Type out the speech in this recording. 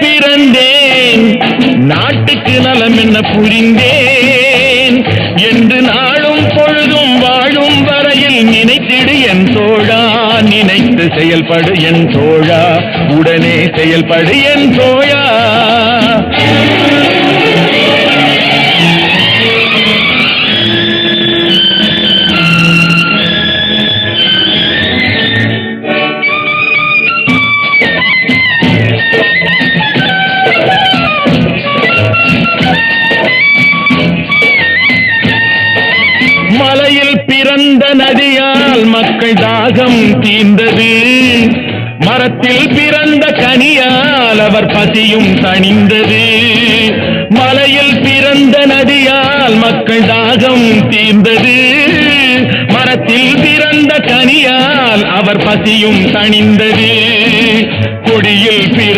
பிறந்தேன் நாட்டுக்கு நலம் என்ன புரிந்தேன் என்று நாளும் பொழுதும் வாழும் வரையில் நினைத்திடு என் தோழா, நினைத்து செயல்படு என் தோழா, உடனே செயல்படு என் தோழா. மலையில் பிறந்த நதியால் மக்கள் தாகம் தீர்ந்தது, மரத்தில் பிறந்த கனியால் அவர் பசியும் தணிந்தது. மலையில் பிறந்த நதியால் மக்கள் தாகம் தீர்ந்தது, மரத்தில் பிறந்த கனியால் அவர் பசியும் தணிந்தது. கொடியில் பிறந்த